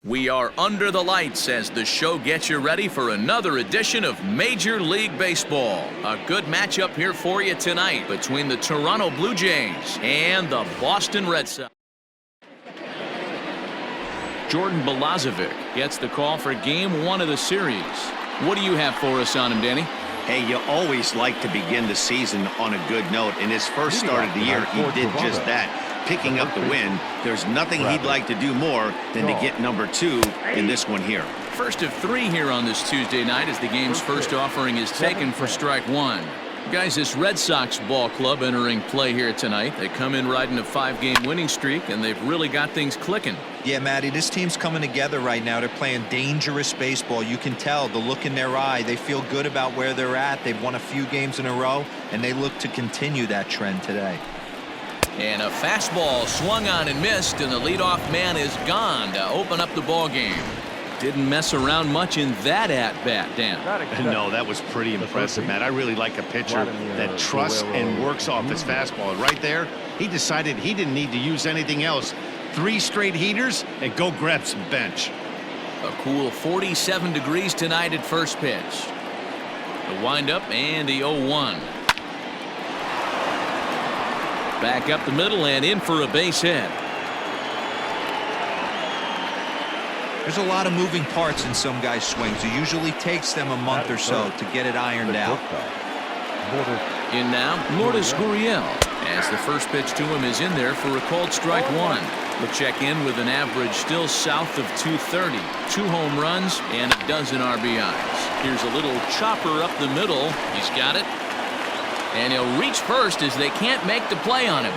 We are under the lights as the show gets you ready for another edition of Major League Baseball. A good matchup here for you tonight between the Toronto Blue Jays and the Boston Red Sox. Jordan Balazovic gets the call for Game 1 of the series. What do you have for us on him, Danny? Hey, you always like to begin the season on a good note. In his first start of the year, he did just that. Picking up the win, there's nothing he'd like to do more than to get number 2 in this one here. First of 3 here on this Tuesday night as the game's first offering is taken for strike 1. Guys, this Red Sox ball club entering play here tonight. They come in riding a 5-game winning streak, and they've really got things clicking. Yeah, Matty, this team's coming together right now. They're playing dangerous baseball. You can tell the look in their eye. They feel good about where they're at. They've won a few games in a row, and they look to continue that trend today. And a fastball swung on and missed, and the leadoff man is gone to open up the ball game. Didn't mess around much in that at-bat, Dan. No, that was pretty impressive, Matt. I really like a pitcher that trusts and works off his fastball. And right there, he decided he didn't need to use anything else. 3 straight heaters and go grab some bench. A cool 47 degrees tonight at first pitch. The windup and the 0-1. Back up the middle and in for a base hit. There's a lot of moving parts in some guys' swings. It usually takes them a month or so to get it ironed out. In now, Lourdes Gurriel, as the first pitch to him is in there for a called strike 1. We'll check in with an average still south of 230. 2 home runs and a dozen RBIs. Here's a little chopper up the middle. He's got it. And he'll reach first as they can't make the play on him.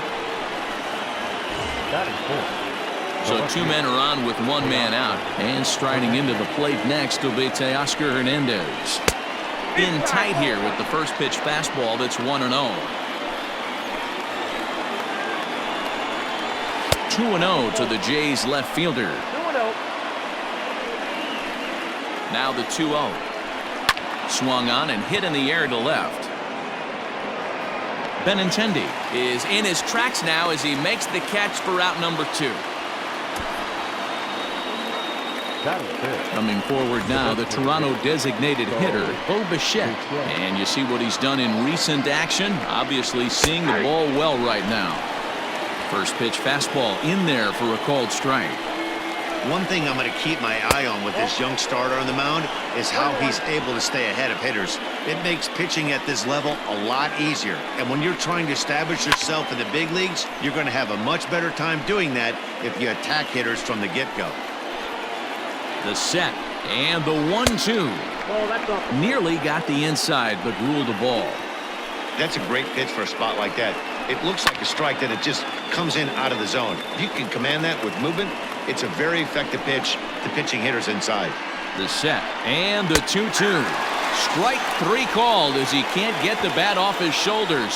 So 2 men are on with 1 man out. And striding into the plate next will be Teoscar Hernandez. In tight here with the first pitch fastball that's 1-0. 2-0 to the Jays left fielder. Now the 2-0. Swung on and hit in the air to left. Benintendi is in his tracks now as he makes the catch for out number 2. Coming forward now, the Toronto designated hitter, Bo Bichette. And you see what he's done in recent action. Obviously seeing the ball well right now. First pitch fastball in there for a called strike. One thing I'm going to keep my eye on with this young starter on the mound is how he's able to stay ahead of hitters. It makes pitching at this level a lot easier. And when you're trying to establish yourself in the big leagues, you're going to have a much better time doing that if you attack hitters from the get-go. The set and the 1-2. Nearly got the inside but ruled the ball. That's a great pitch for a spot like that. It looks like a strike that it just comes in out of the zone. If you can command that with movement, it's a very effective pitch to pitching hitters inside. The set and the 2-2. Strike 3 called as he can't get the bat off his shoulders.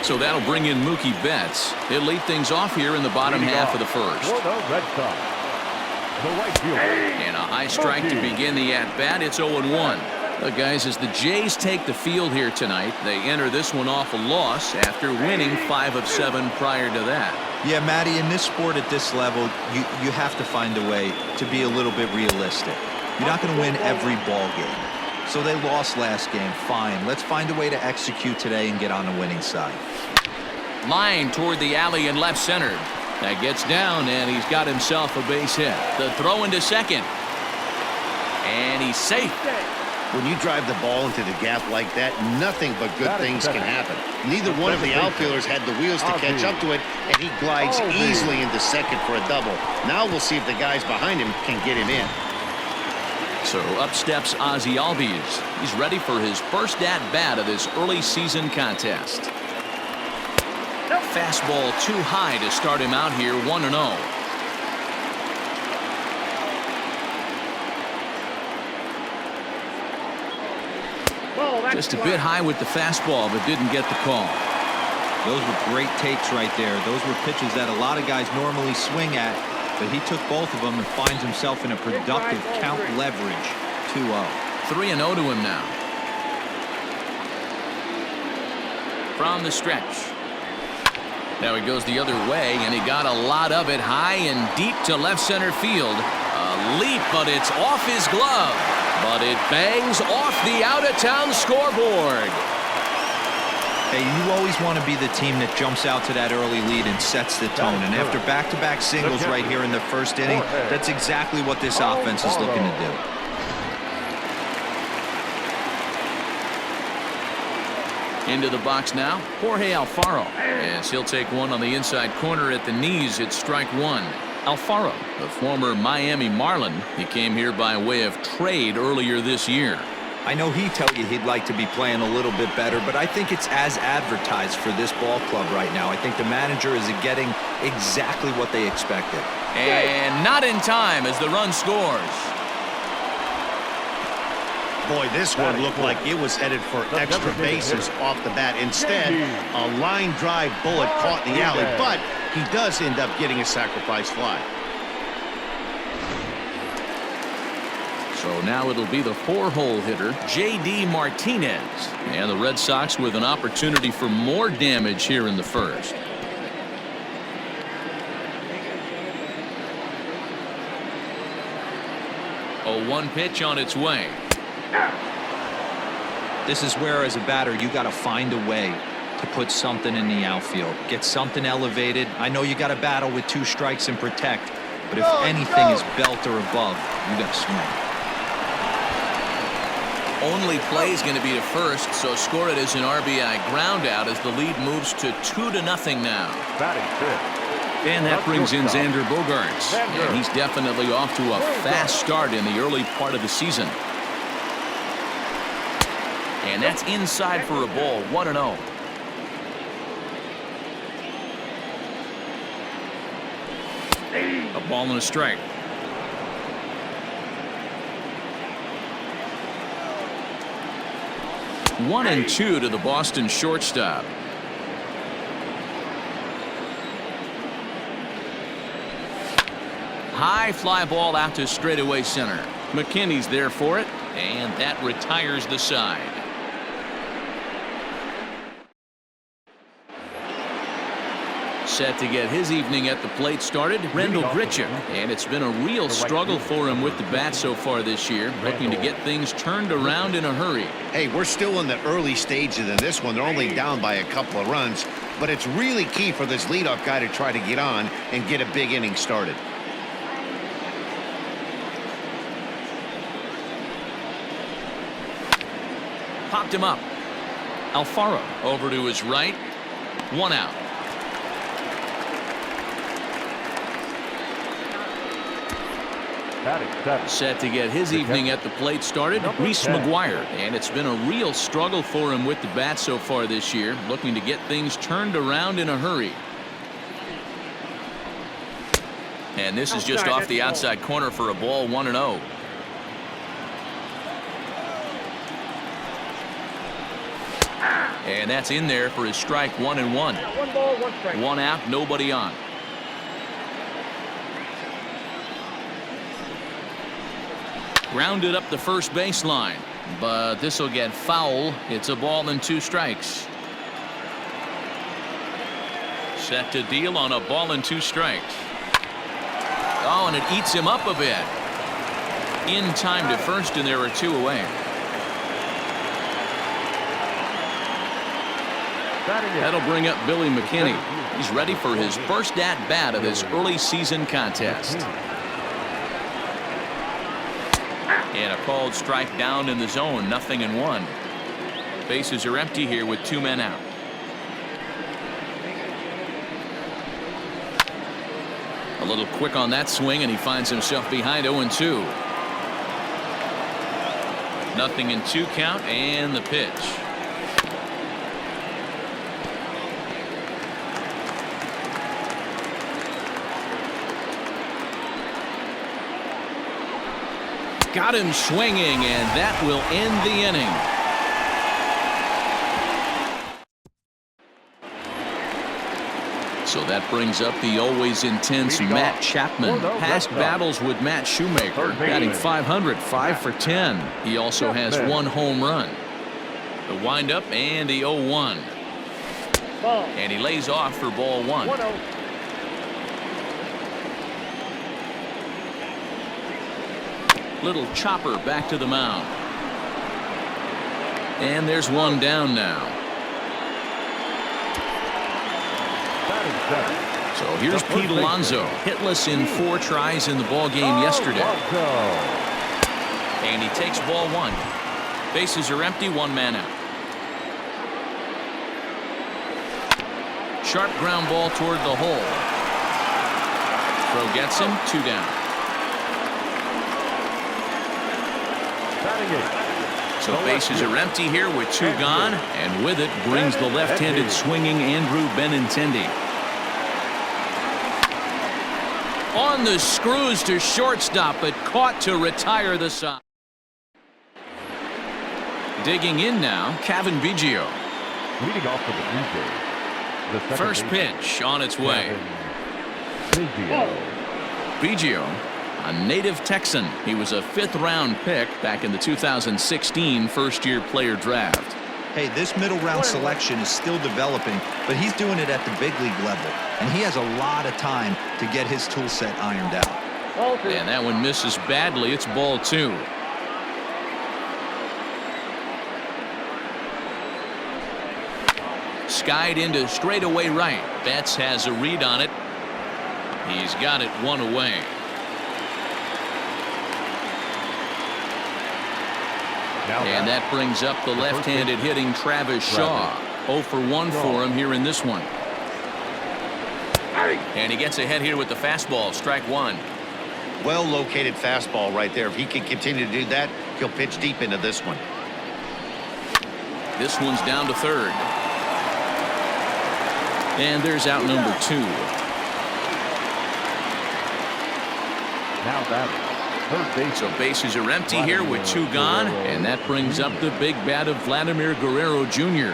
So that'll bring in Mookie Betts. He'll lead things off here in the bottom half of the first. And a high strike to begin the at-bat. It's 0-1. Look, guys, as the Jays take the field here tonight, they enter this one off a loss after winning 5 of 7 prior to that. Yeah, Matty, in this sport at this level, you have to find a way to be a little bit realistic. You're not going to win every ball game. So they lost last game. Fine. Let's find a way to execute today and get on the winning side. Line toward the alley in left center. That gets down, and he's got himself a base hit. The throw into second. And he's safe. When you drive the ball into the gap like that, nothing but good things can happen. Neither one of the outfielders had the wheels to catch up to it, and he glides easily into second for a double. Now we'll see if the guys behind him can get him in. So up steps Ozzie Albies. He's ready for his first at-bat of this early season contest. Fastball too high to start him out here, 1-0. Just a bit high with the fastball, but didn't get the call. Those were great takes right there. Those were pitches that a lot of guys normally swing at, but he took both of them and finds himself in a productive count leverage. 2-0. 3-0 to him now. From the stretch. Now he goes the other way, and he got a lot of it high and deep to left center field. A leap, but it's off his glove. But it bangs off the out-of-town scoreboard. Hey, you always want to be the team that jumps out to that early lead and sets the tone. And after back-to-back singles right here in the first inning, that's exactly what this offense is looking to do. Into the box now, Jorge Alfaro, as he'll take one on the inside corner at the knees. It's strike one. Alfaro, the former Miami Marlin, he came here by way of trade earlier this year. I know he'd tell you he'd like to be playing a little bit better, but I think it's as advertised for this ball club right now. I think the manager is getting exactly what they expected. And not in time as the run scores. Boy, this one looked like it was headed for extra bases off the bat. Instead, a line drive bullet caught in the alley, but he does end up getting a sacrifice fly. So now it'll be the four-hole hitter, J.D. Martinez. And the Red Sox with an opportunity for more damage here in the first. A 1 pitch on its way. This is where, as a batter, you got to find a way to put something in the outfield. Get something elevated. I know you got to battle with 2 strikes and protect, but if anything is belt or above, you got to swing. Only play is going to be to first, so score it as an RBI ground out as the lead moves to 2-0 now. And that brings in Xander Bogaerts. And he's definitely off to a fast start in the early part of the season. And that's inside for a ball, 1-0. A ball and a strike. One and 2 to the Boston shortstop. High fly ball out to straightaway center. McKinney's there for it, and that retires the side. Set to get his evening at the plate started, Rendell Grichuk. And it's been a real struggle for him with the bat so far this year, looking to get things turned around in a hurry. Hey, we're still in the early stages of this one. They're only down by a couple of runs, but it's really key for this leadoff guy to try to get on and get a big inning started. Popped him up. Alfaro over to his right. 1 out. Set to get his evening at the plate started, Reese McGuire. And it's been a real struggle for him with the bat so far this year, looking to get things turned around in a hurry. And this is just off the outside corner for a ball, 1-0. And that's in there for his strike, 1-1. 1 ball, 1 strike. 1 out, nobody on. Grounded up the first baseline, but this will get foul. It's a ball and 2 strikes. Set to deal on a ball and 2 strikes. Oh, and it eats him up a bit. In time to first, and there are 2 away. That'll bring up Billy McKinney. He's ready for his first at-bat of this early season contest. And a called strike down in the zone, 0-1. Bases are empty here with 2 men out. A little quick on that swing, and he finds himself behind 0-2. 0-2 count, and the pitch. Got him swinging, and that will end the inning. So that brings up the always intense Matt Chapman. Past battles with Matt Shoemaker, batting .500, 5 for 10. He also has 1 home run. The windup and the 0-1. And he lays off for ball one. 1-0. Little chopper back to the mound. And there's one down now. Batting center. So here's Pete Alonso, hitless in 4 tries in the ball game yesterday. And he takes ball one. Bases are empty, 1 man out. Sharp ground ball toward the hole. Throw gets him, 2 down. Batting eighth. So bases are empty here with 2 gone, and with it brings the left-handed swinging Andrew Benintendi. On the screws to shortstop, but caught to retire the side. Digging in now, Kevin Biggio. Leading off for the Blue Jays. The second First baseman, pitch on its way. Biggio. Biggio, a native Texan. He was a 5th-round pick back in the 2016 first-year player draft. Hey, this middle round selection is still developing, but he's doing it at the big league level, and he has a lot of time to get his tool set ironed out. And that one misses badly. It's ball 2. Skied into straightaway right. Betts has a read on it. He's got it 1 away. And that brings up the left-handed hitting Travis Shaw. 0 for 1 for him here in this one. And he gets ahead here with the fastball. Strike 1. Well located fastball right there. If he can continue to do that, he'll pitch deep into this one. This one's down to third. And there's out number 2. Now batting. Third base. So bases are empty here with 2 gone, and that brings up the big bat of Vladimir Guerrero Jr.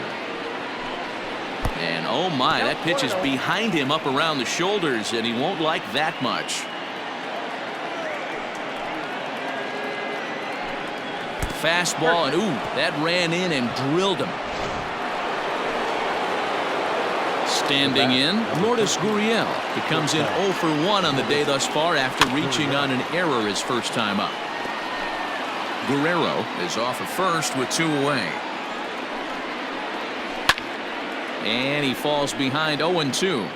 And oh my, that pitch is behind him up around the shoulders, and he won't like that much. Fastball, and ooh, that ran in and drilled him. Standing in, Lourdes Gurriel. He comes in 0 for 1 on the day thus far after reaching on an error his first time up. Guerrero is off at first with 2 away. And he falls behind 0-2.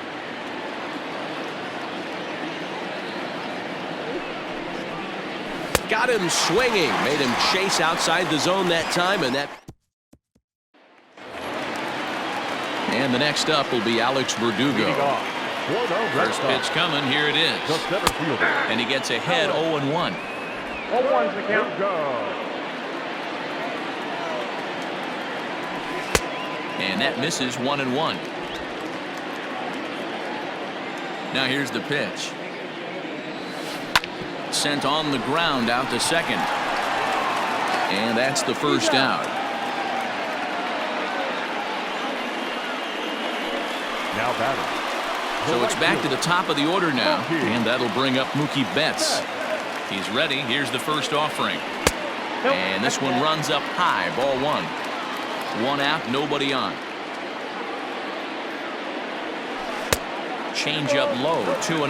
Got him swinging. Made him chase outside the zone that time, and that. And the next up will be Alex Verdugo. First pitch coming. Here it is. And he gets ahead 0-1. 0-1's the count. And that misses 1-1. Now here's the pitch. Sent on the ground out to second. And that's the first out. Now batting. So it's back to the top of the order now, and that'll bring up Mookie Betts. He's ready. Here's the first offering. And this one runs up high, ball 1. 1 out, nobody on. Change up low, 2-0.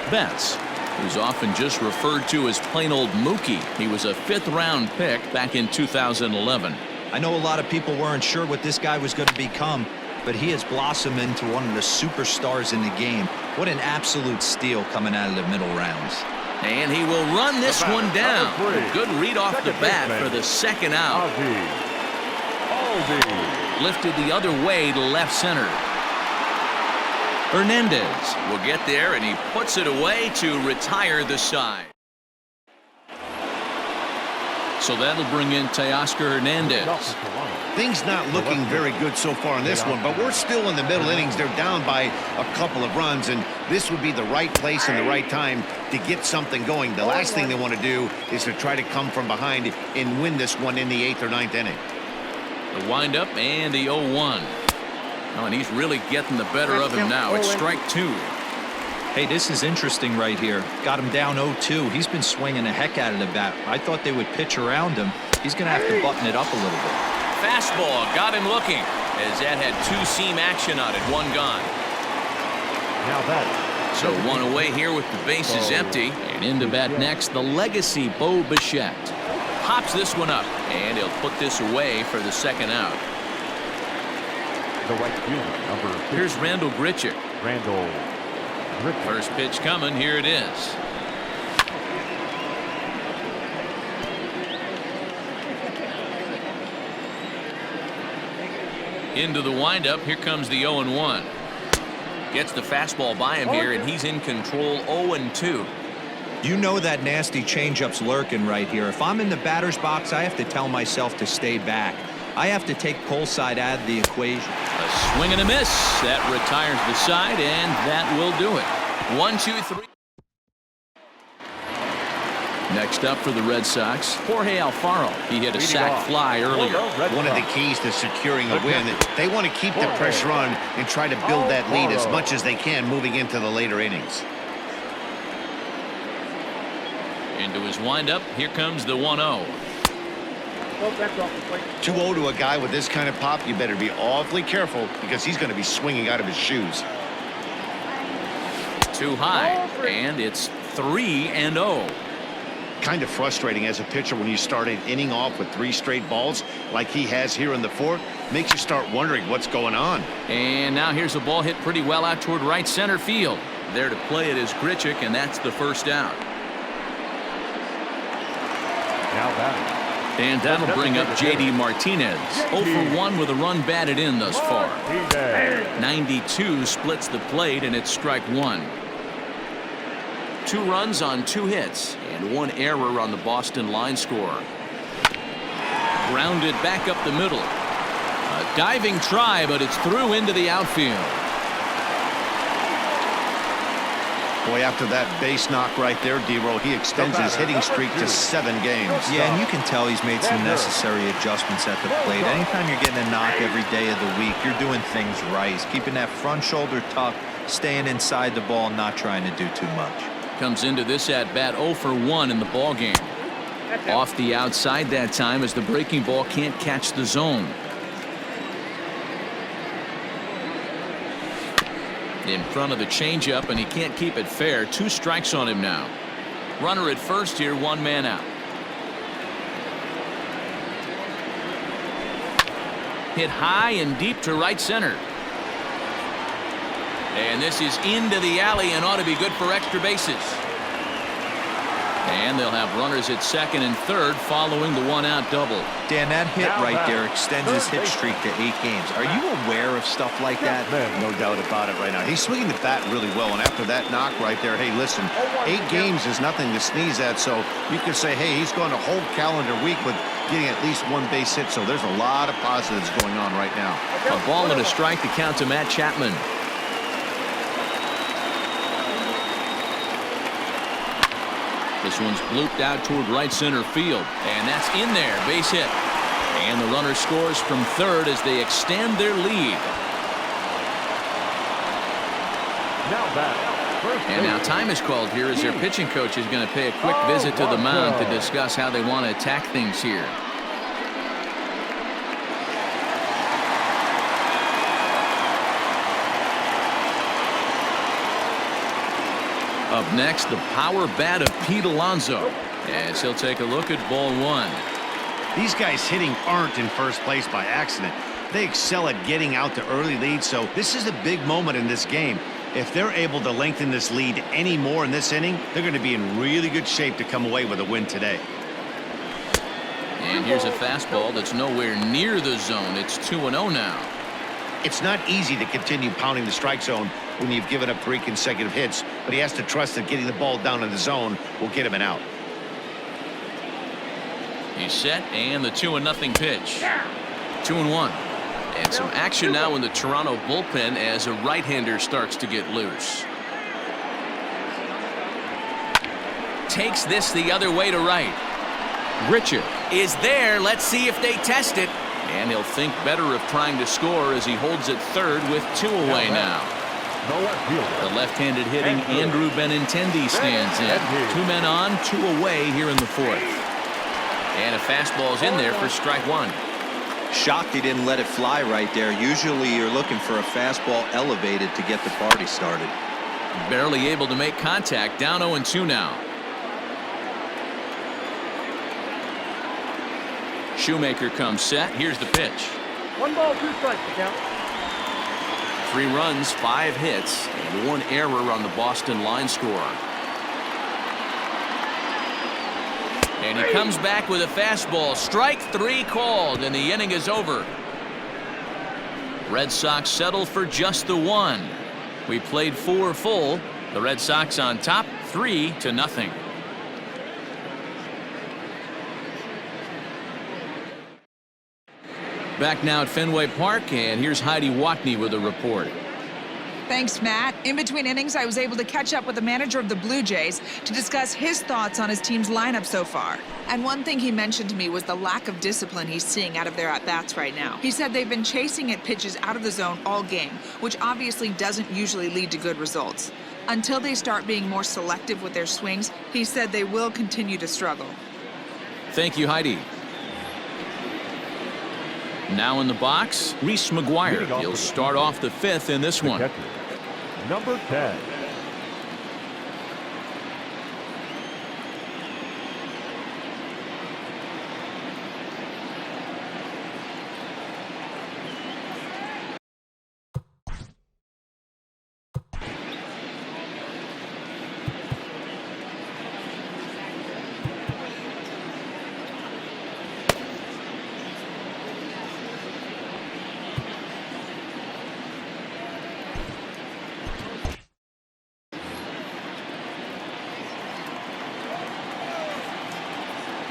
Betts, who's often just referred to as plain old Mookie. He was a 5th-round pick back in 2011. I know a lot of people weren't sure what this guy was going to become, but he has blossomed into one of the superstars in the game. What an absolute steal coming out of the middle rounds. And he will run this one down. Good read off the bat for the second out. Lifted the other way to left center. Hernandez will get there, and he puts it away to retire the side. So that'll bring in Teoscar Hernandez. Things not looking very good so far in this one, but we're still in the middle innings. They're down by a couple of runs, and this would be the right place and the right time to get something going. The last thing they want to do is to try to come from behind and win this one in the 8th or 9th inning. The windup and the 0-1. Oh, and he's really getting the better of him now. It's strike 2. Hey, this is interesting right here. Got him down 0-2. He's been swinging the heck out of the bat. I thought they would pitch around him. He's going to have to button it up a little bit. Fastball got him looking. as that had two-seam action on it. One gone. Now that. So one away here with the bases empty. And in to bat next, the legacy Bo Bichette. Pops this one up, and he'll put this away for the second out. The right fielder, number 50. Here's Randall Grichuk. Randall Grichuk. First pitch coming. Here it is. Into the windup. Here comes the 0-1. Gets the fastball by him here, and he's in control. 0-2. You know that nasty changeup's lurking right here. If I'm in the batter's box, I have to tell myself to stay back. I have to take pull side out of the equation. A swing and a miss. That retires the side, and that will do it. 1-2-3. Next up for the Red Sox, Jorge Alfaro. He hit a sac fly earlier. One of the keys to securing a win, they want to keep the pressure on and try to build that lead as much as they can moving into the later innings. Into his windup. Here comes the 1-0. 2-0 to a guy with this kind of pop, you better be awfully careful because he's going to be swinging out of his shoes. Too high, and it's 3-0. Kind of frustrating as a pitcher when you start an inning off with 3 straight balls like he has here in the 4th. Makes you start wondering what's going on. And now here's a ball hit pretty well out toward right center field. There to play it is Grichuk, and that's the first out. Now that. And that'll bring up J.D. Martinez. 0 for 1 with a run batted in thus far. 92 splits the plate, and it's strike 1. 2 runs on 2 hits, and 1 error on the Boston line score. Grounded back up the middle. A diving try, but it's through into the outfield. Boy, after that base knock right there, D-Roll, he extends his hitting streak to 7 games. Yeah, and you can tell he's made some necessary adjustments at the plate. Anytime you're getting a knock every day of the week, you're doing things right. He's keeping that front shoulder tucked, staying inside the ball, not trying to do too much. Comes into this at-bat 0 for 1 in the ballgame. Off the outside that time as the breaking ball can't catch the zone. In front of the changeup, and he can't keep it fair. 2 strikes on him now. Runner at first here, 1 man out. Hit high and deep to right center. And this is into the alley and ought to be good for extra bases. And they'll have runners at second and third following the 1-out double. Dan, that hit right there extends his hit streak to 8 games. Are you aware of stuff like that? No doubt about it right now. He's swinging the bat really well, and after that knock right there, hey, listen, 8 games is nothing to sneeze at, so you could say, hey, he's going a whole calendar week with getting at least 1 base hit, so there's a lot of positives going on right now. A ball and a strike to count to Matt Chapman. This one's blooped out toward right center field, and that's in there, base hit. And the runner scores from third as they extend their lead. And now time is called here as their pitching coach is going to pay a quick visit to the mound to discuss how they want to attack things here. Up next, the power bat of Pete Alonso as he'll take a look at ball 1. These guys hitting aren't in first place by accident. They excel at getting out to early leads, so this is a big moment in this game. If they're able to lengthen this lead any more in this inning, they're going to be in really good shape to come away with a win today. And here's a fastball that's nowhere near the zone. It's 2-0 now. It's not easy to continue pounding the strike zone when you've given up 3 consecutive hits, but he has to trust that getting the ball down in the zone will get him an out. He's set, and the 2-0 pitch. 2-1. And some action now in the Toronto bullpen as a right-hander starts to get loose. Takes this the other way to right. Grichuk is there. Let's see if they test it. And he'll think better of trying to score as he holds it third with 2 away now. The left-handed hitting Andrew Benintendi stands in. 2 men on, 2 away here in the 4th. And a fastball's in there for strike 1. Shocked he didn't let it fly right there. Usually you're looking for a fastball elevated to get the party started. Barely able to make contact. Down 0-2 now. Shoemaker comes set. Here's the pitch. 1 ball, 2 strikes to count. 3 runs, 5 hits, and 1 error on the Boston line score. And he comes back with a fastball. Strike 3 called, and the inning is over. Red Sox settle for just the 1. We played 4 full. The Red Sox on top, 3-0. Back now at Fenway Park, and here's Heidi Watney with a report. Thanks, Matt. In between innings, I was able to catch up with the manager of the Blue Jays to discuss his thoughts on his team's lineup so far. And one thing he mentioned to me was the lack of discipline he's seeing out of their at-bats right now. He said they've been chasing at pitches out of the zone all game, which obviously doesn't usually lead to good results. Until they start being more selective with their swings, he said they will continue to struggle. Thank you, Heidi. Now in the box, Reese McGuire. He'll start off the 5th in this one. Number 10.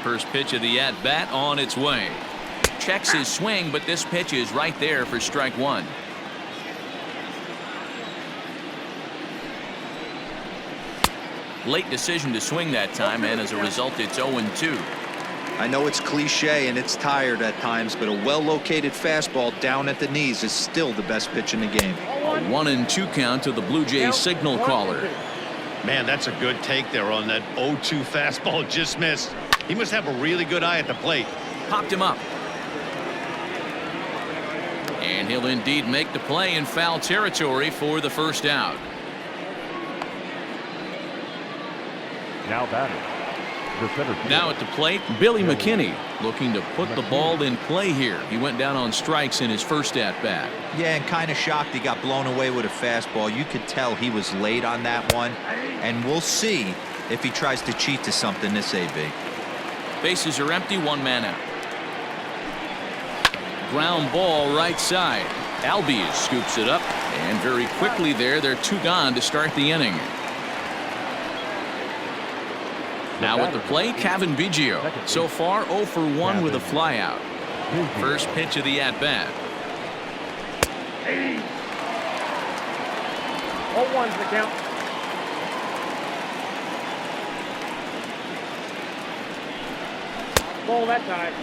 First pitch of the at-bat on its way. Checks his swing, but this pitch is right there for strike 1. Late decision to swing that time, and as a result, it's 0-2. I know it's cliche and it's tired at times, but a well-located fastball down at the knees is still the best pitch in the game. A 1-2 count to the Blue Jays signal caller. Man, that's a good take there on that 0-2 fastball. Just missed. He must have a really good eye at the plate. Popped him up. And he'll indeed make the play in foul territory for the first out. Now batting. The center fielder. Now at the plate, Billy McKinney looking to put the ball in play here. He went down on strikes in his first at-bat. Yeah, and kind of shocked he got blown away with a fastball. You could tell he was late on that one, and we'll see if he tries to cheat to something this AB. Bases are empty, 1 man out. Ground ball right side. Albies scoops it up, and very quickly there, they're 2 gone to start the inning. Now at the plate, Kevin Biggio. So far, 0 for 1 with a flyout. First pitch of the at-bat. 0-1's the count. Ball that time.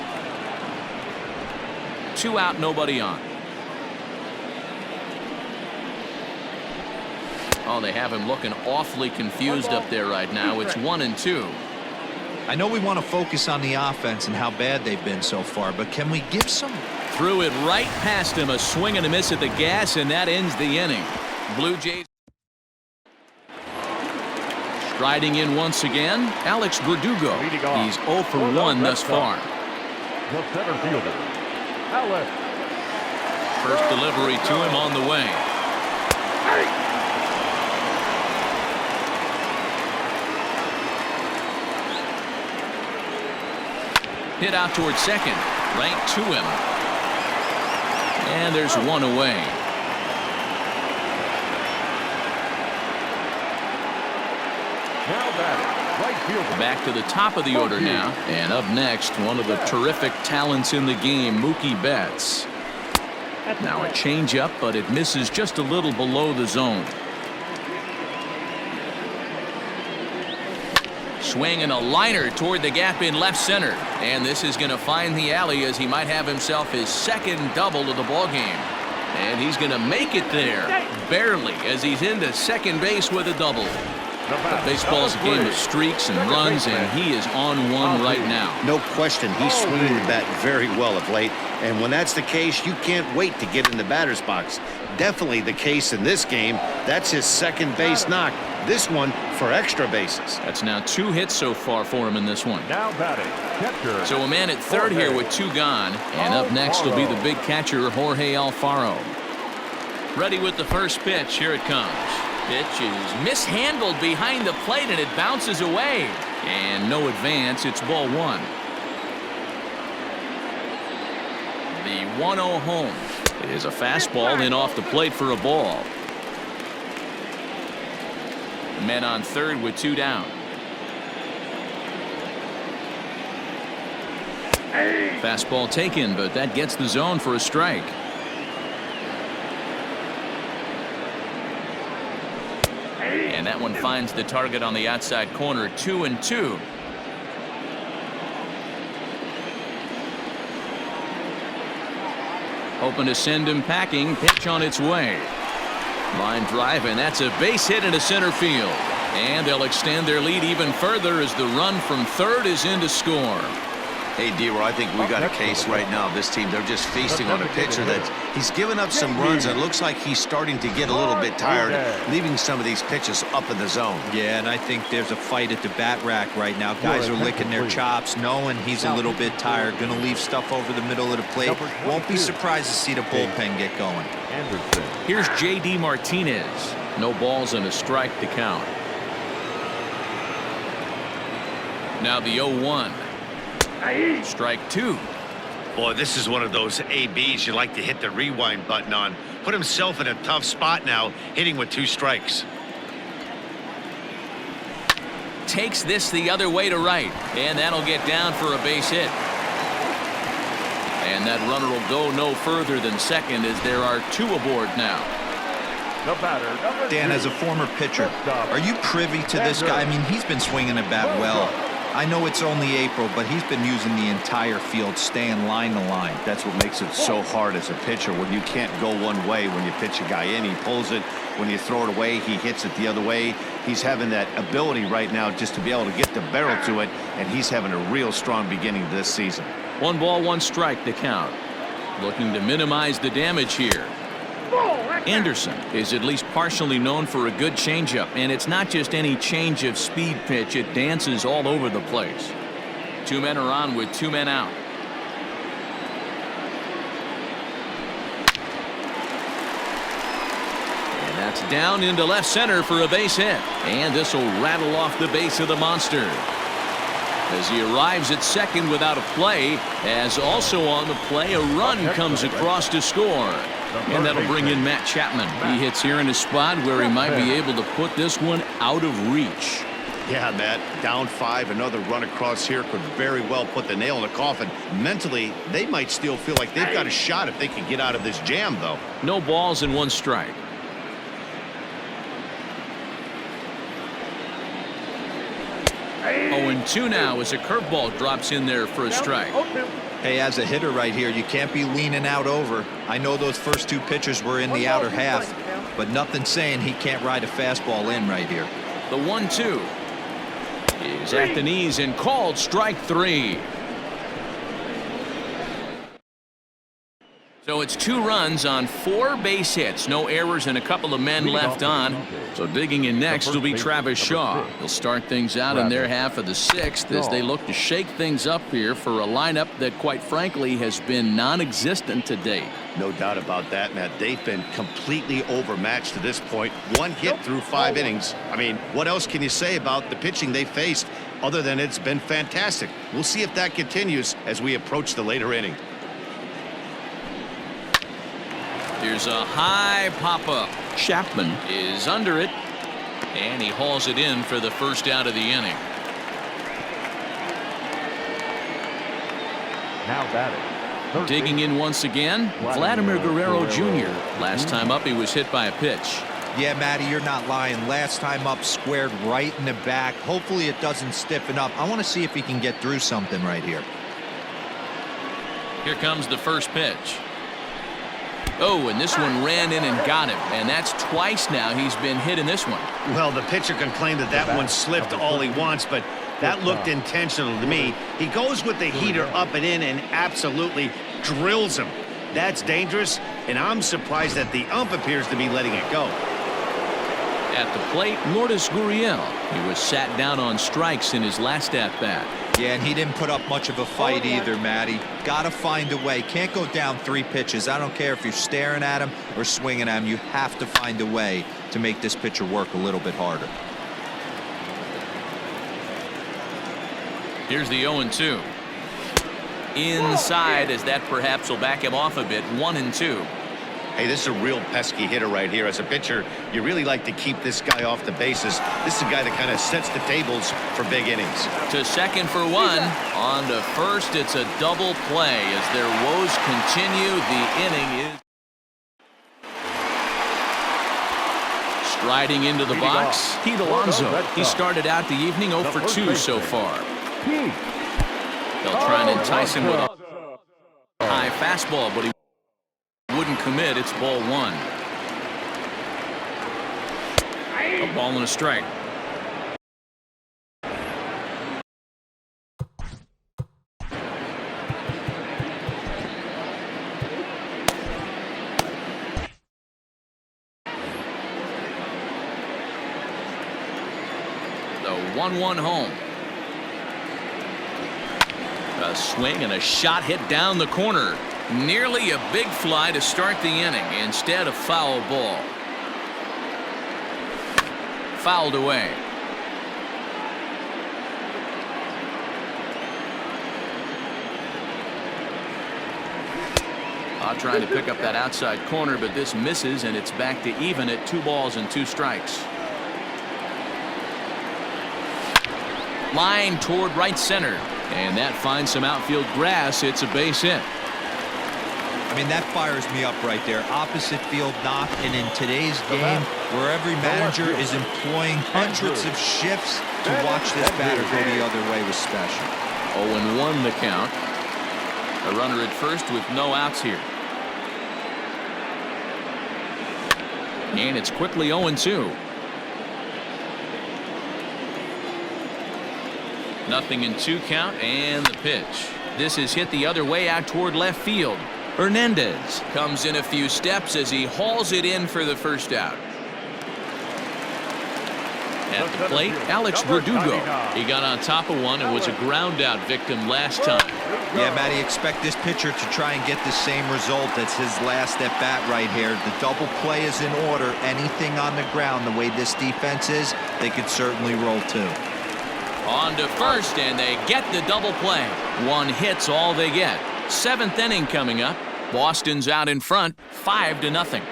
2 out, nobody on. Oh, they have him looking awfully confused up there right now. It's 1-2. I know we want to focus on the offense and how bad they've been so far, but can we give some? Threw it right past him, a swing and a miss at the gas, and that ends the inning. Blue Jays striding in once again, Alex Verdugo. He's 0 for 1 thus far. The center fielder, Alex. First delivery to him on the way. Hit out towards second, right to him. And there's 1 away. Now batting, right fielder. Back to the top of the order now. And up next, one of the terrific talents in the game, Mookie Betts. Now a changeup, but it misses just a little below the zone. Swing and a liner toward the gap in left center. And this is going to find the alley as he might have himself his second double of the ballgame. And he's going to make it there, barely, as he's into second base with a double. But baseball's a game of streaks and runs, and he is on one right now. No question, he's swinging the bat very well of late. And when that's the case, you can't wait to get in the batter's box. Definitely the case in this game. That's his second base knock. This one for extra bases. That's now 2 hits so far for him in this one. Now batting, catcher. So a man at third here with 2 gone. And up next will be the big catcher, Jorge Alfaro. Ready with the first pitch. Here it comes. Pitch is mishandled behind the plate, and it bounces away. And no advance. It's ball 1. The 1-0 home. It is a fastball in off the plate for a ball. Men on third with 2 down. Fastball taken, but that gets the zone for a strike. And that one finds the target on the outside corner. 2-2. Hoping to send him packing. Pitch on its way. Line drive, and that's a base hit into center field. And they'll extend their lead even further as the run from third is in to score. Hey, D-Roy, I think we got a case right now. This team, they're just feasting on a pitcher that he's given up some runs, and it looks like he's starting to get a little bit tired, leaving some of these pitches up in the zone. Yeah, and I think there's a fight at the bat rack right now. Guys are licking their chops, knowing he's a little bit tired, going to leave stuff over the middle of the plate. Won't be surprised to see the bullpen get going. Here's J.D. Martinez. No balls and a strike to count. Now the 0-1. Strike 2. Boy, this is one of those ABs you like to hit the rewind button on. Put himself in a tough spot now, hitting with 2 strikes. Takes this the other way to right, and that'll get down for a base hit. And that runner will go no further than second as there are 2 aboard now. The batter, Dan, as a former pitcher, are you privy to this guy? I mean, he's been swinging the bat well. I know it's only April, but he's been using the entire field, staying line to line. That's what makes it so hard as a pitcher when you can't go one way. When you pitch a guy in, he pulls it. When you throw it away, he hits it the other way. He's having that ability right now just to be able to get the barrel to it, and he's having a real strong beginning to this season. 1 ball, 1 strike to count. Looking to minimize the damage here. Anderson is at least partially known for a good changeup, and it's not just any change of speed pitch. It dances all over the place. 2 men are on with 2 men out. And that's down into left center for a base hit, and this will rattle off the base of the monster as he arrives at second without a play, as also on the play a run comes across to score. And that'll bring in Matt Chapman. He hits here in a spot where he might be able to put this one out of reach. Yeah, Matt, down 5, another run across here could very well put the nail in the coffin. Mentally, they might still feel like they've got a shot if they can get out of this jam, though. No balls and 1 strike. Oh, and 2 now as a curveball drops in there for a strike. Hey, as a hitter right here, you can't be leaning out over. I know those first 2 pitchers were in the outer half, but nothing saying he can't ride a fastball in right here. The 1-2 is at the knees and called strike 3. So it's 2 runs on 4 base hits, no errors, and a couple of men left on. So digging in next will be Travis Shaw. He'll start things out in their half of the 6th as they look to shake things up here for a lineup that, quite frankly, has been non-existent to date. No doubt about that, Matt. They've been completely overmatched to this point. 1 hit through 5 innings. I mean, what else can you say about the pitching they faced other than it's been fantastic? We'll see if that continues as we approach the later inning. Here's a high pop-up. Chapman is under it, and he hauls it in for the first out of the inning. Now batting. Digging in once again, Vladimir Guerrero Jr. Last time up, he was hit by a pitch. Yeah, Matty, you're not lying. Last time up, squared right in the back. Hopefully it doesn't stiffen up. I want to see if he can get through something right here. Here comes the first pitch. Oh, and this one ran in and got him. And that's twice now he's been hit in this one. Well, the pitcher can claim that one slipped all he wants, but that looked intentional to me. He goes with the heater up and in and absolutely drills him. That's dangerous, and I'm surprised that the ump appears to be letting it go. At the plate, Lourdes Gurriel. He was sat down on strikes in his last at-bat. Yeah, and he didn't put up much of a fight either, Matty. Got to find a way. Can't go down 3 pitches. I don't care if you're staring at him or swinging at him. You have to find a way to make this pitcher work a little bit harder. Here's the 0-2. Inside, as that perhaps will back him off a bit. 1-2. Hey, this is a real pesky hitter right here. As a pitcher, you really like to keep this guy off the bases. This is a guy that kind of sets the tables for big innings. To second for 1. On to first, it's a double play as their woes continue. The inning is striding into the box. Pete Alonso. He started out the evening 0 for 2 so far. They'll try and entice him with a high fastball, but he wouldn't commit. It's ball 1. A ball and a strike. The 1-1 home. A swing and a shot hit down the corner. Nearly a big fly to start the inning. Instead, a foul ball. Fouled away. Trying to pick up that outside corner, but this misses, and it's back to even at 2 balls and 2 strikes. Line toward right center, and that finds some outfield grass. It's a base hit. I mean, that fires me up right there. Opposite field knock, and in today's game, where every manager is employing hundreds of shifts to watch this batter go the other way was special. 0-1 the count. A runner at first with no outs here. And it's quickly 0-2. Nothing in 2 count, and the pitch. This is hit the other way out toward left field. Hernandez comes in a few steps as he hauls it in for the first out. At the plate, Alex Verdugo. He got on top of one and was a ground out victim last time. Yeah, Matty, expect this pitcher to try and get the same result as his last at bat right here. The double play is in order. Anything on the ground, the way this defense is, they could certainly roll 2. On to first, and they get the double play. 1 hit's all they get. 7th inning coming up. Boston's out in front, 5-0.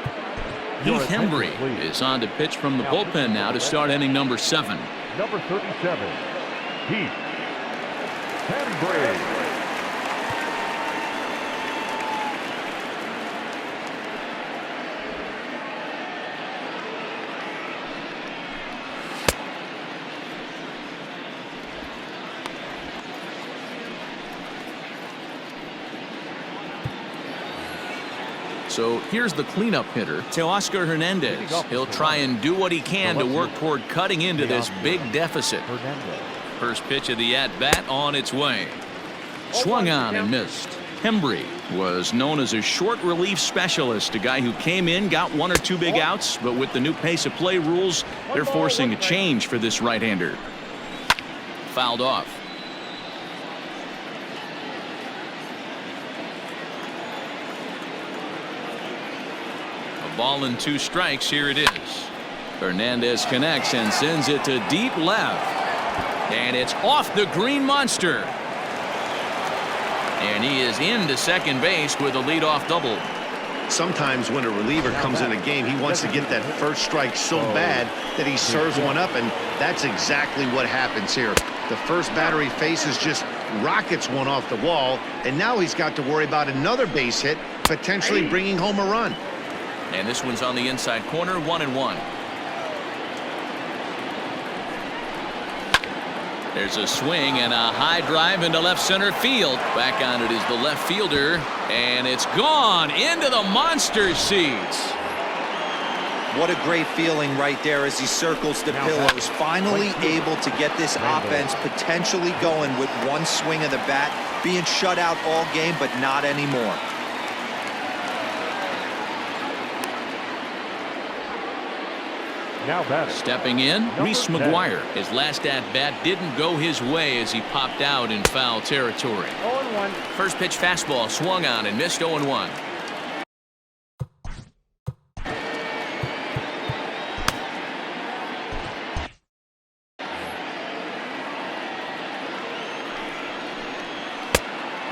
Heath Hembry is on to pitch from the bullpen now to start inning number 7. Number 37, Heath Hembry. So here's the cleanup hitter, Teoscar Hernandez. He'll try and do what he can to work toward cutting into this big deficit. First pitch of the at-bat on its way. Swung on and missed. Hembry was known as a short relief specialist, a guy who came in, got 1 or 2 big outs, but with the new pace of play rules, they're forcing a change for this right-hander. Fouled off. Ball and 2 strikes. Here it is. Hernandez connects and sends it to deep left. And it's off the green monster. And he is into second base with a leadoff double. Sometimes when a reliever comes in a game, he wants to get that first strike so bad that he serves one up, and that's exactly what happens here. The first batter he faces just rockets one off the wall, and now he's got to worry about another base hit, potentially bringing home a run. And this one's on the inside corner, 1-1. There's a swing and a high drive into left center field. Back on it is the left fielder, and it's gone into the monster seats. What a great feeling right there as he circles the pillows. Finally able to get this offense potentially going with one swing of the bat. Being shut out all game, but not anymore. Now batting. Stepping in, Reese McGuire. His last at-bat didn't go his way as he popped out in foul territory. 0-1. First pitch fastball swung on and missed 0-1.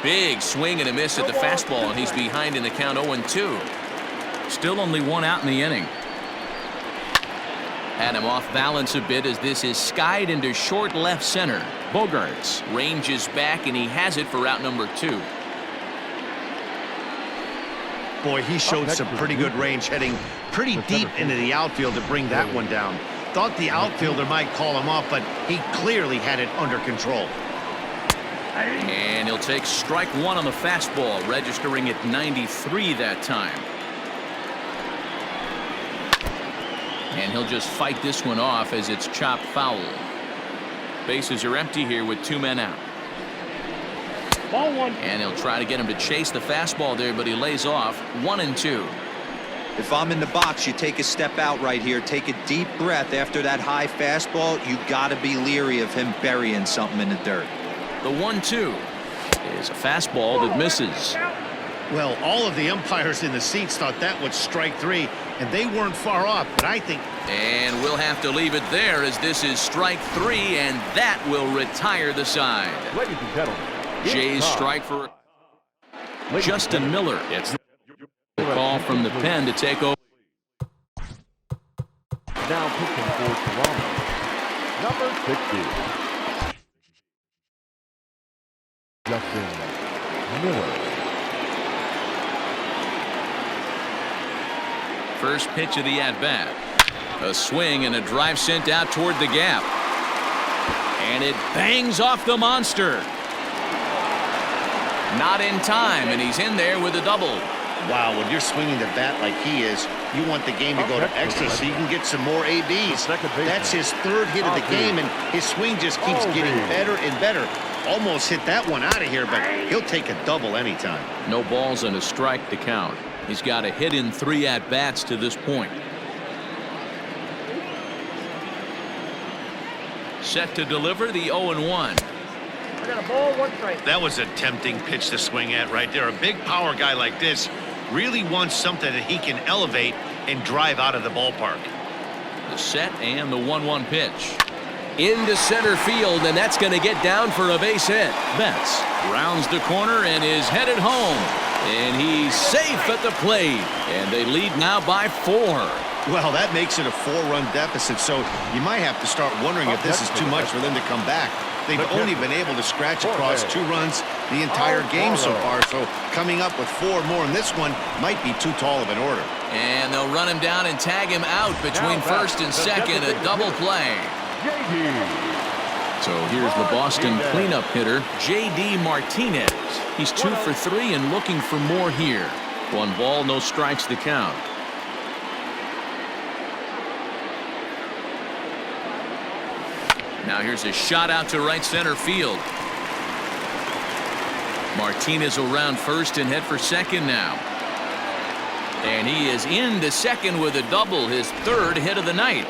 Big swing and a miss at the fastball, and he's behind in the count 0-2. Still only one out in the inning. Had him off balance a bit as this is skied into short left center. Bogarts ranges back, and he has it for route number 2. Boy, he showed some pretty good range, heading pretty deep into the outfield to bring that one down. Thought the outfielder might call him off, but he clearly had it under control. And he'll take strike 1 on the fastball, registering at 93 that time. And he'll just fight this one off as it's chopped foul. Bases are empty here with 2 men out. Ball 1. And he'll try to get him to chase the fastball there, but he lays off 1-2. If I'm in the box, you take a step out right here. Take a deep breath after that high fastball. You got to be leery of him burying something in the dirt. The 1-2 is a fastball that misses. Well, all of the umpires in the seats thought that was strike 3, and they weren't far off, but I think... And we'll have to leave it there as this is strike 3, and that will retire the side. Ladies and gentlemen, Jays strike for Justin Miller. It's the call from the pen to take over. now pitching for Toronto, number 60. Justin Miller. First pitch of the at-bat. A swing and a drive sent out toward the gap. And it bangs off the monster. Not in time, and he's in there with a double. Wow, when you're swinging the bat like he is, you want the game to go to extra so you can get some more ABs. That's his third hit of the game, and his swing just keeps getting better and better. Almost hit that one out of here, but he'll take a double anytime. No balls and a strike to count. He's got a hit in 3 at-bats to this point. Set to deliver the 0-1. I got a ball, 1 strike. That was a tempting pitch to swing at right there. A big power guy like this really wants something that he can elevate and drive out of the ballpark. The set and the 1-1 pitch. Into center field, and that's going to get down for a base hit. Betts rounds the corner and is headed home. And he's safe at the plate. And they lead now by 4. Well, that makes it a 4-run deficit, so you might have to start wondering if this is too much for them to come back. They've only been able to scratch across 2 runs the entire game so far, so coming up with 4 more in this one might be too tall of an order. And they'll run him down and tag him out between first and second, a double play. So here's the Boston cleanup hitter, J.D. Martinez. He's 2 for 3 and looking for more here. 1 ball, no strikes to count. Now here's a shot out to right center field. Martinez will round first and head for second now. And he is into second with a double, his 3rd hit of the night.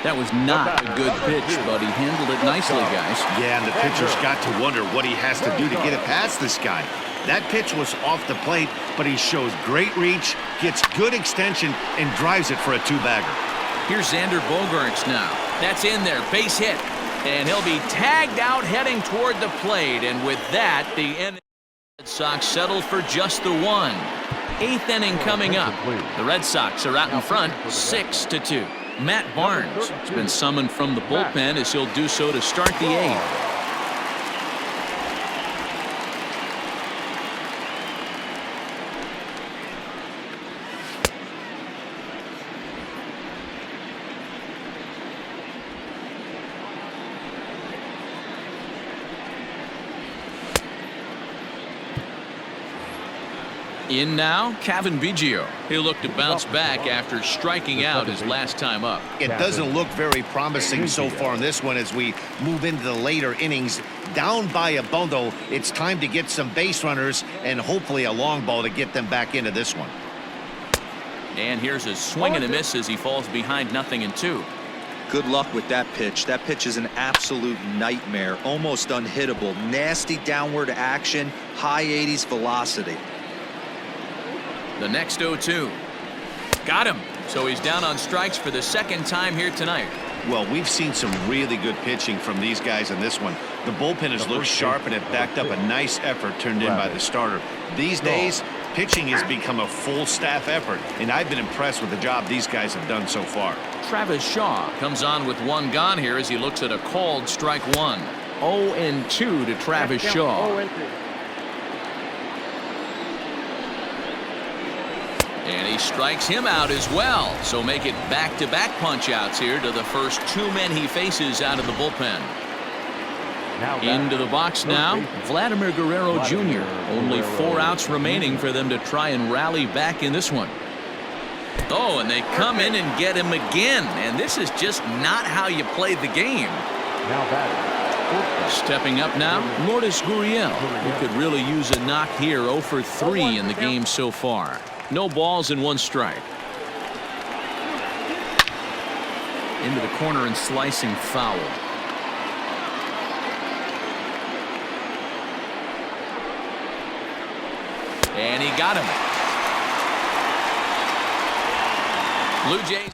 That was not a good pitch, but he handled it nicely, guys. Yeah, and the pitcher's got to wonder what he has to do to get it past this guy. That pitch was off the plate, but he shows great reach, gets good extension, and drives it for a 2-bagger. Here's Xander Bogaerts now. That's in there, base hit. And he'll be tagged out heading toward the plate. And with that, the Red Sox settle for just the 1. 8th inning coming up. The Red Sox are out in front, 6-2. Matt Barnes has been summoned from the bullpen as he'll do so to start the 8th. In now, Kevin Biggio. He'll look to bounce back after striking out his last time up. It doesn't look very promising so far in this one as we move into the later innings. Down by a bundle, it's time to get some base runners and hopefully a long ball to get them back into this one. And here's a swing and a miss as he falls behind 0-2. Good luck with that pitch. That pitch is an absolute nightmare, almost unhittable. Nasty downward action, high 80s velocity. The next 0-2. Got him. So he's down on strikes for the second time here tonight. Well, we've seen some really good pitching from these guys in this one. The bullpen has looked sharp and it backed up a nice effort turned in by the starter. These days, pitching has become a full staff effort, and I've been impressed with the job these guys have done so far. Travis Shaw comes on with one gone here as he looks at a called strike one. 0-2 to Travis Shaw. 0-2. And he strikes him out as well. So make it back-to-back punch-outs here to the first two men he faces out of the bullpen. Into the box now, Vladimir Guerrero Jr. Only 4 outs remaining for them to try and rally back in this one. Oh, and they come in and get him again. And this is just not how you play the game. Stepping up now, Lourdes Gurriel, who could really use a knock here. 0 for 3 in the game so far. No balls and 1 strike. Into the corner and slicing foul. And he got him. Blue Jays.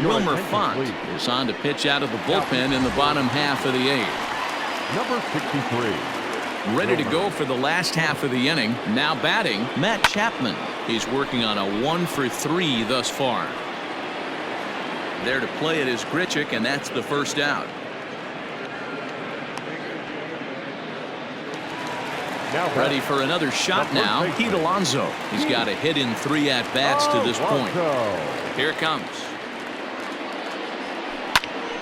Wilmer Font is on to pitch out of the bullpen in the bottom half of the 8th. Number 63. Ready to go for the last half of the inning. Now batting, Matt Chapman. He's working on a 1 for 3 thus far. There to play it is Grichuk, and that's the first out. Ready for another shot now, Pete Alonso. He's got a hit in 3 at-bats to this point. Here it comes.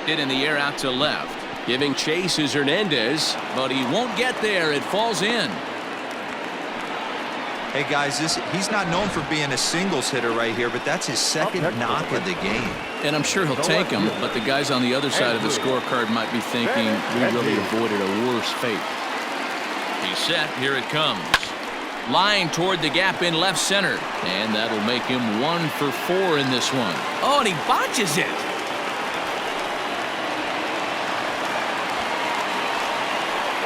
Hit in the air out to left. Giving chase is Hernandez, but he won't get there. It falls in. Hey, guys, he's not known for being a singles hitter right here, but that's his second knock of the game. And I'm sure he'll take him, but the guys on the other side of the scorecard might be thinking we really avoided a worse fate. He's set. Here it comes. Line toward the gap in left center. And that'll make him 1 for 4 in this one. Oh, and he botches it.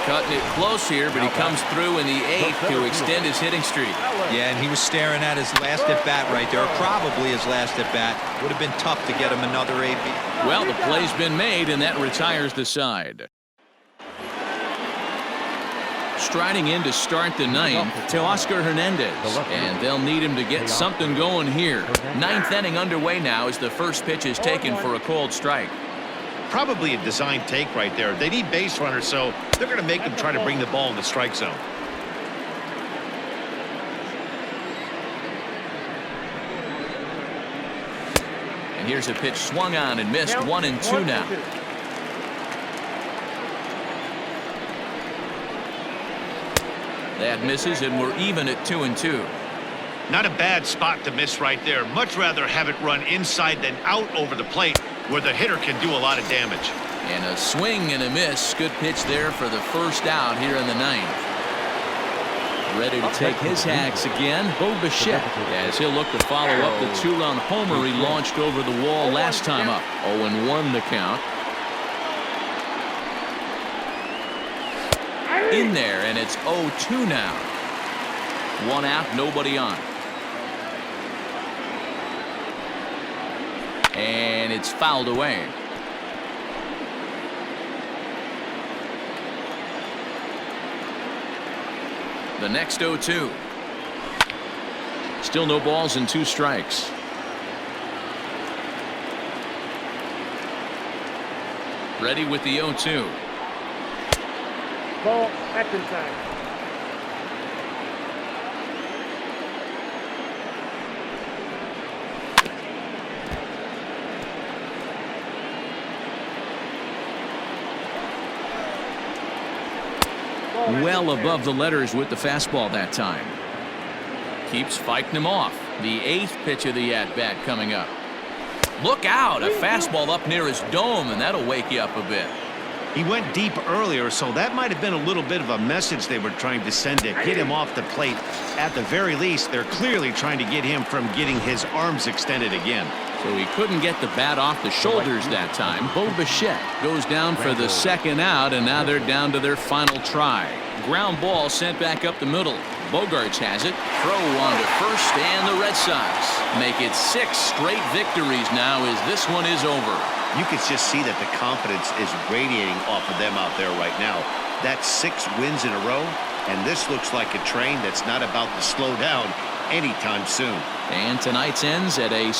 Cutting it close here, but he comes through in the 8th to extend his hitting streak. Yeah, and he was staring at his last at-bat right there. Probably his last at-bat. Would have been tough to get him another AB. Well, the play's been made, and that retires the side. Striding in to start the 9th, Teoscar Hernandez, and they'll need him to get something going here. 9th inning underway now as the first pitch is taken for a called strike. Probably a design take right there. They need base runners, so they're going to make him try to bring the ball in the strike zone. And here's a pitch swung on and missed. 1-2 now. That misses, and we're even at 2-2. Not a bad spot to miss right there. Much rather have it run inside than out over the plate where the hitter can do a lot of damage. And a swing and a miss. Good pitch there for the first out here in the 9th. Ready to take his hacks again, Bo Bichette, as he'll look to follow up the 2-run homer he launched over the wall last time up. 0-1 the count. In there, and it's 0-2 now. 1 out, nobody on. And it's fouled away. The next 0-2. Still no balls and 2 strikes. Ready with the 0-2. Ball back inside. Well above the letters with the fastball that time. keeps fighting him off. The 8th pitch of the at-bat coming up. Look out, a fastball up near his dome, and that'll wake you up a bit. He went deep earlier, so that might have been a little bit of a message they were trying to send to get him off the plate. At the very least, they're clearly trying to get him from getting his arms extended again. So he couldn't get the bat off the shoulders that time. Bo Bichette goes down for the 2nd out, and now they're down to their final try. Ground ball sent back up the middle. Bogarts has it. Throw on to first, and the Red Sox make it 6 straight victories now as this one is over. You can just see that the confidence is radiating off of them out there right now. That's 6 wins in a row, and this looks like a train that's not about to slow down anytime soon. And tonight's ends at a